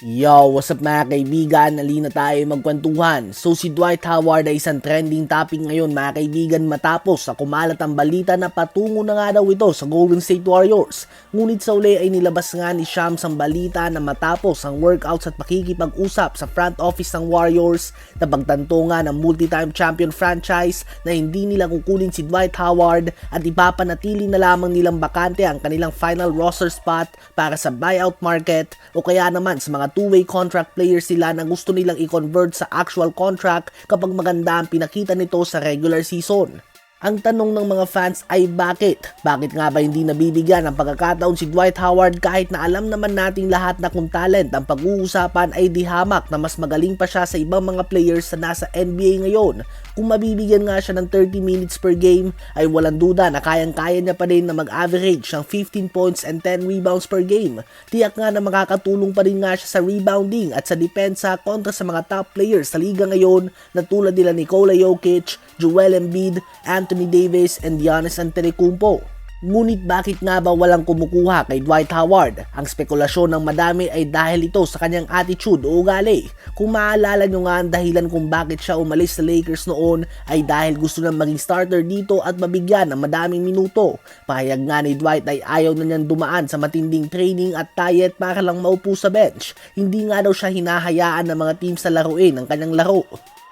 Yo, what's up mga kaibigan? Halina tayo magkwentuhan. So si Dwight Howard ay isang trending topic ngayon mga kaibigan matapos sa kumalat ang balita na patungo na nga daw ito sa Golden State Warriors. Ngunit sa uli ay nilabas nga ni Shams ang balita na matapos ang workouts at pakikipag-usap sa front office ng Warriors na pagtanto nga ng multi-time champion franchise na hindi nila kukunin si Dwight Howard at ipapanatili na lamang nilang bakante ang kanilang final roster spot para sa buyout market o kaya naman sa mga two-way contract players sila na gusto nilang i-convert sa actual contract kapag maganda ang pinakita nito sa regular season. Ang tanong ng mga fans ay bakit? Bakit nga ba hindi nabibigyan ng pagkakataon si Dwight Howard kahit na alam naman nating lahat na kung talent ang pag-uusapan ay di hamak na mas magaling pa siya sa ibang mga players na nasa NBA ngayon. Kung mabibigyan nga siya ng 30 minutes per game ay walang duda na kayang-kaya niya pa rin na mag-average ng 15 points and 10 rebounds per game. Tiyak nga na makakatulong pa rin nga siya sa rebounding at sa depensa kontra sa mga top players sa liga ngayon na tulad nila Nikola Jokic, Joel Embiid, Anthony Davis, and Giannis Antetokounmpo. Ngunit bakit nga ba walang kumukuha kay Dwight Howard? Ang spekulasyon ng madami ay dahil ito sa kanyang attitude o ugali. Kung maalala nyo nga ang dahilan kung bakit siya umalis sa Lakers noon ay dahil gusto nang maging starter dito at mabigyan ng madaming minuto. Pahayag nga ni Dwight ay ayaw na niyang dumaan sa matinding training at diet para lang maupo sa bench. Hindi nga daw siya hinahayaan ng mga teams sa laruin ang kanyang laro.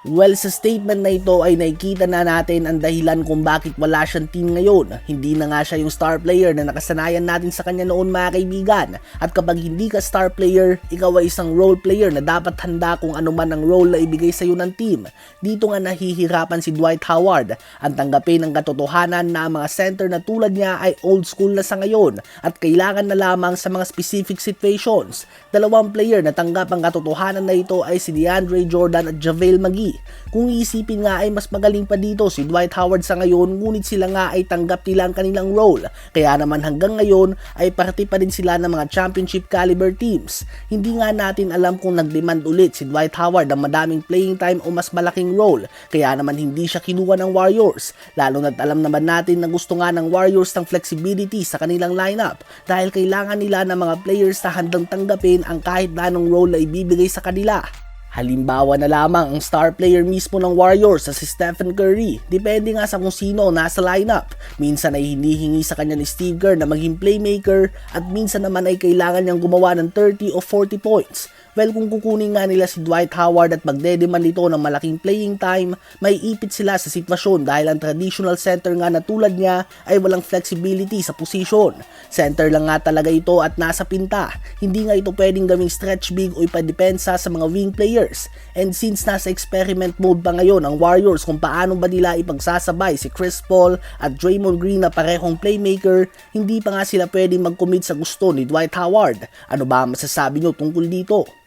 Well, sa statement na ito ay nakikita na natin ang dahilan kung bakit wala siyang team ngayon. Hindi na nga siya yung star player na nakasanayan natin sa kanya noon mga kaibigan. At kapag hindi ka star player, ikaw ay isang role player na dapat handa kung ano man ang role na ibigay sa iyo ng team. Dito nga nahihirapan si Dwight Howard. Ang tanggapin ng katotohanan na ang mga center na tulad niya ay old school na sa ngayon at kailangan na lamang sa mga specific situations. Dalawang player na tanggap ang katotohanan na ito ay si DeAndre Jordan at JaVale McGee. Kung iisipin nga ay mas magaling pa dito si Dwight Howard sa ngayon ngunit sila nga ay tanggap nila ang kanilang role. Kaya naman hanggang ngayon ay parte pa rin sila ng mga championship caliber teams. Hindi nga natin alam kung nag-demand ulit si Dwight Howard ng madaming playing time o mas malaking role. Kaya naman hindi siya kinuha ng Warriors. Lalo na't alam naman natin na gusto nga ng Warriors ng flexibility sa kanilang lineup dahil kailangan nila ng mga players na handang tanggapin ang kahit na anong role na ibibigay sa kanila. Halimbawa na lamang ang star player mismo ng Warriors sa si Stephen Curry. Depende nga sa kung sino nasa lineup. Minsan ay hinihingi sa kanya ni Steve Kerr na maging playmaker at minsan naman ay kailangan niyang gumawa ng 30 o 40 points. Well, kung kukunin nga nila si Dwight Howard at magdedemand ito ng malaking playing time, may ipit sila sa sitwasyon dahil ang traditional center nga na tulad niya ay walang flexibility sa position. Center lang nga talaga ito at nasa pinta. Hindi nga ito pwedeng gawing stretch big o ipadepensa sa mga wing players. And since nasa experiment mode pa ngayon ang Warriors kung paano ba nila ipagsasabay si Chris Paul at Draymond Green na parehong playmaker, hindi pa nga sila pwedeng mag-commit sa gusto ni Dwight Howard. Ano ba masasabi nyo tungkol dito?